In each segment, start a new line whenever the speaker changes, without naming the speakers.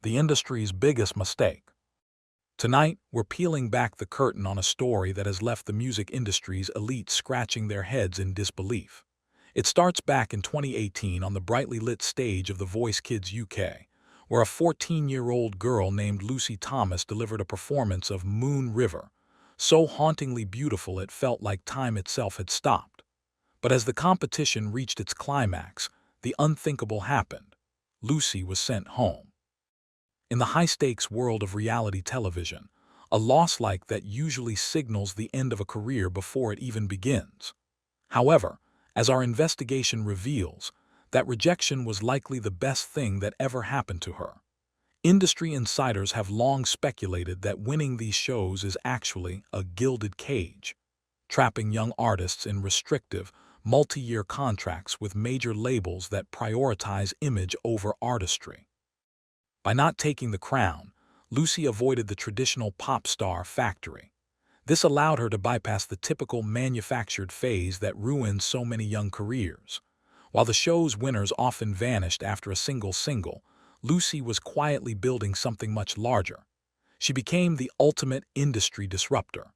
the industry's biggest mistake. Tonight, we're peeling back the curtain on a story that has left the music industry's elite scratching their heads in disbelief. It starts back in 2018 on the brightly lit stage of The Voice Kids UK, where a 14-year-old girl named Lucy Thomas delivered a performance of Moon River, so hauntingly beautiful it felt like time itself had stopped. But as the competition reached its climax, the unthinkable happened. Lucy was sent home. In the high-stakes world of reality television, a loss like that usually signals the end of a career before it even begins. However, as our investigation reveals, that rejection was likely the best thing that ever happened to her. Industry insiders have long speculated that winning these shows is actually a gilded cage, trapping young artists in restrictive, multi-year contracts with major labels that prioritize image over artistry. By not taking the crown, Lucy avoided the traditional pop star factory. This allowed her to bypass the typical manufactured phase that ruins so many young careers. While the show's winners often vanished after a single, Lucy was quietly building something much larger. She became the ultimate industry disruptor,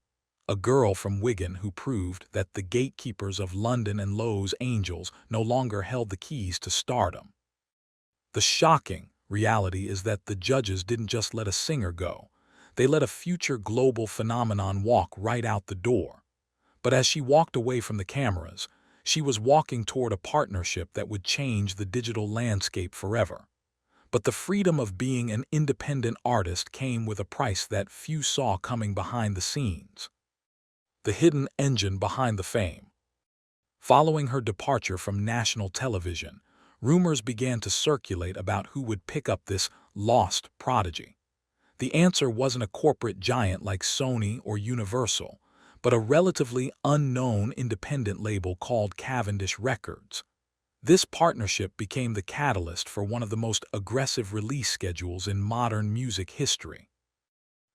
a girl from Wigan who proved that the gatekeepers of London and Los Angeles no longer held the keys to stardom. The shocking reality is that the judges didn't just let a singer go. They let a future global phenomenon walk right out the door. But as she walked away from the cameras, she was walking toward a partnership that would change the digital landscape forever. But the freedom of being an independent artist came with a price that few saw coming behind the scenes. The hidden engine behind the fame. Following her departure from national television, rumors began to circulate about who would pick up this lost prodigy. The answer wasn't a corporate giant like Sony or Universal, but a relatively unknown independent label called Cavendish Records. This partnership became the catalyst for one of the most aggressive release schedules in modern music history.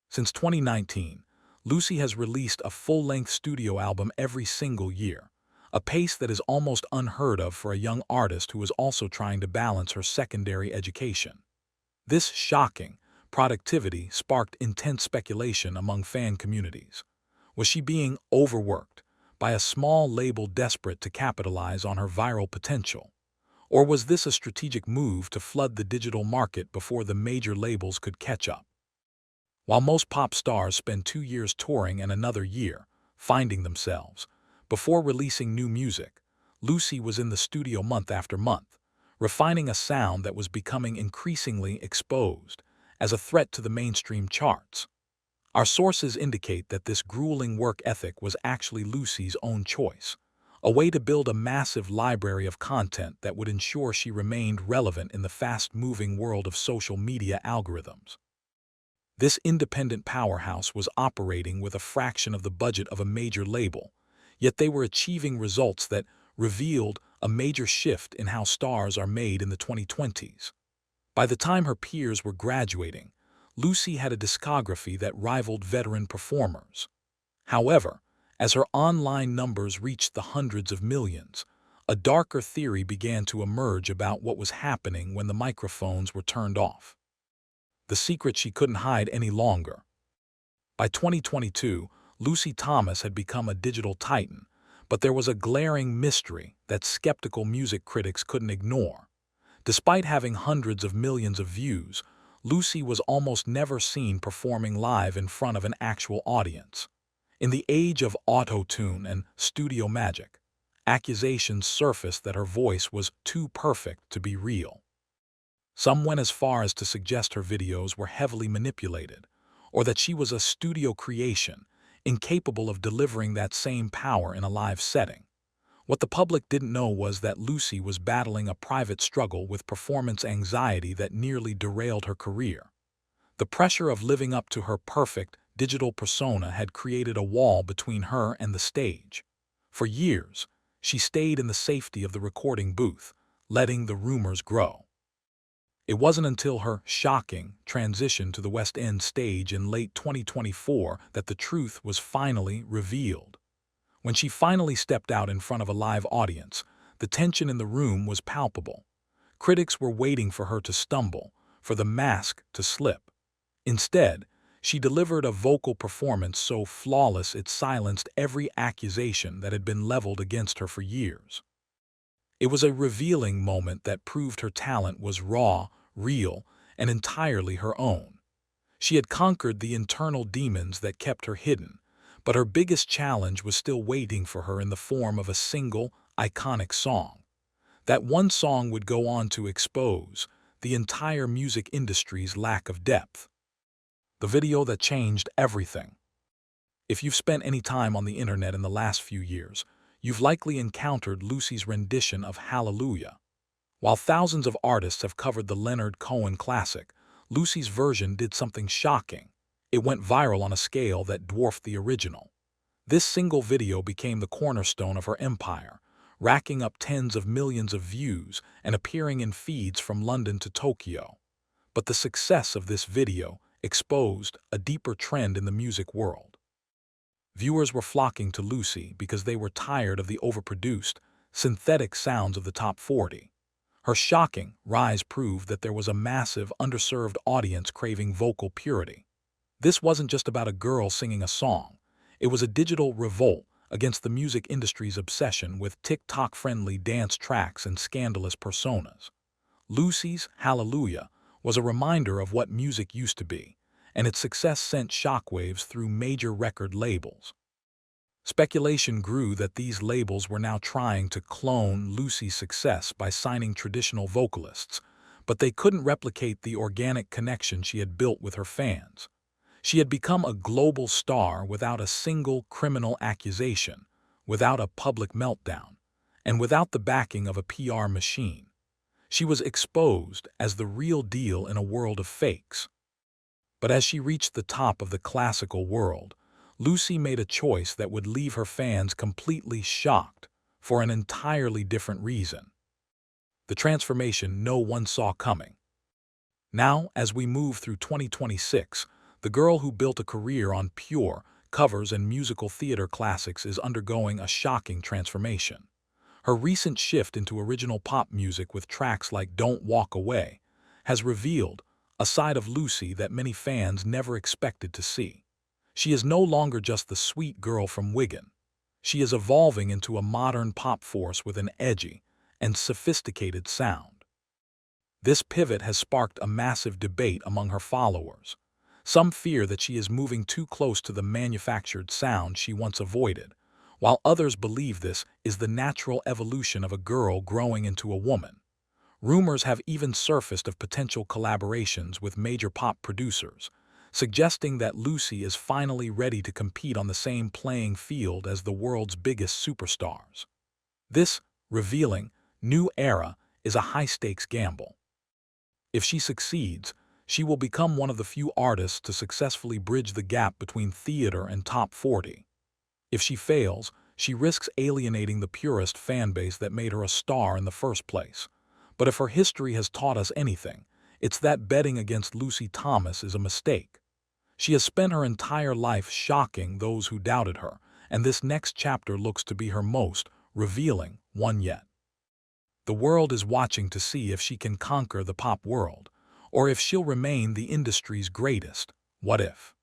Since 2019, Lucy has released a full-length studio album every single year, a pace that is almost unheard of for a young artist who is also trying to balance her secondary education. This shocking productivity sparked intense speculation among fan communities. Was she being overworked by a small label desperate to capitalize on her viral potential? Or was this a strategic move to flood the digital market before the major labels could catch up? While most pop stars spend 2 years touring and another year finding themselves, before releasing new music, Lucy was in the studio month after month, refining a sound that was becoming increasingly exposed as a threat to the mainstream charts. Our sources indicate that this grueling work ethic was actually Lucy's own choice, a way to build a massive library of content that would ensure she remained relevant in the fast-moving world of social media algorithms. This independent powerhouse was operating with a fraction of the budget of a major label, yet they were achieving results that revealed a major shift in how stars are made in the 2020s. By the time her peers were graduating, Lucy had a discography that rivaled veteran performers. However, as her online numbers reached the hundreds of millions, a darker theory began to emerge about what was happening when the microphones were turned off. The secret she couldn't hide any longer. By 2022, Lucy Thomas had become a digital titan, but there was a glaring mystery that skeptical music critics couldn't ignore. Despite having hundreds of millions of views, Lucy was almost never seen performing live in front of an actual audience. In the age of auto-tune and studio magic, accusations surfaced that her voice was too perfect to be real. Some went as far as to suggest her videos were heavily manipulated, or that she was a studio creation, incapable of delivering that same power in a live setting. What the public didn't know was that Lucy was battling a private struggle with performance anxiety that nearly derailed her career. The pressure of living up to her perfect digital persona had created a wall between her and the stage. For years, she stayed in the safety of the recording booth, letting the rumors grow. It wasn't until her shocking transition to the West End stage in late 2024 that the truth was finally revealed. When she finally stepped out in front of a live audience, the tension in the room was palpable. Critics were waiting for her to stumble, for the mask to slip. Instead, she delivered a vocal performance so flawless it silenced every accusation that had been leveled against her for years. It was a revealing moment that proved her talent was raw, real, and entirely her own. She had conquered the internal demons that kept her hidden, but her biggest challenge was still waiting for her in the form of a single, iconic song. That one song would go on to expose the entire music industry's lack of depth. The video that changed everything. If you've spent any time on the internet in the last few years, you've likely encountered Lucy's rendition of Hallelujah. While thousands of artists have covered the Leonard Cohen classic, Lucy's version did something shocking. It went viral on a scale that dwarfed the original. This single video became the cornerstone of her empire, racking up tens of millions of views and appearing in feeds from London to Tokyo. But the success of this video exposed a deeper trend in the music world. Viewers were flocking to Lucy because they were tired of the overproduced, synthetic sounds of the top 40. Her shocking rise proved that there was a massive, underserved audience craving vocal purity. This wasn't just about a girl singing a song. It was a digital revolt against the music industry's obsession with TikTok-friendly dance tracks and scandalous personas. Lucy's Hallelujah was a reminder of what music used to be, and its success sent shockwaves through major record labels. Speculation grew that these labels were now trying to clone Lucy's success by signing traditional vocalists, but they couldn't replicate the organic connection she had built with her fans. She had become a global star without a single criminal accusation, without a public meltdown, and without the backing of a PR machine. She was exposed as the real deal in a world of fakes. But as she reached the top of the classical world, Lucy made a choice that would leave her fans completely shocked for an entirely different reason. The transformation no one saw coming. Now, as we move through 2026, the girl who built a career on pure covers and musical theater classics is undergoing a shocking transformation. Her recent shift into original pop music with tracks like Don't Walk Away has revealed a side of Lucy that many fans never expected to see. She is no longer just the sweet girl from Wigan. She is evolving into a modern pop force with an edgy and sophisticated sound. This pivot has sparked a massive debate among her followers. Some fear that she is moving too close to the manufactured sound she once avoided, while others believe this is the natural evolution of a girl growing into a woman. Rumors have even surfaced of potential collaborations with major pop producers, suggesting that Lucy is finally ready to compete on the same playing field as the world's biggest superstars. This revealing new era is a high-stakes gamble. If she succeeds, she will become one of the few artists to successfully bridge the gap between theater and top 40. If she fails, she risks alienating the purist fanbase that made her a star in the first place. But if her history has taught us anything, it's that betting against Lucy Thomas is a mistake. She has spent her entire life shocking those who doubted her, and this next chapter looks to be her most revealing one yet. The world is watching to see if she can conquer the pop world, or if she'll remain the industry's greatest what if.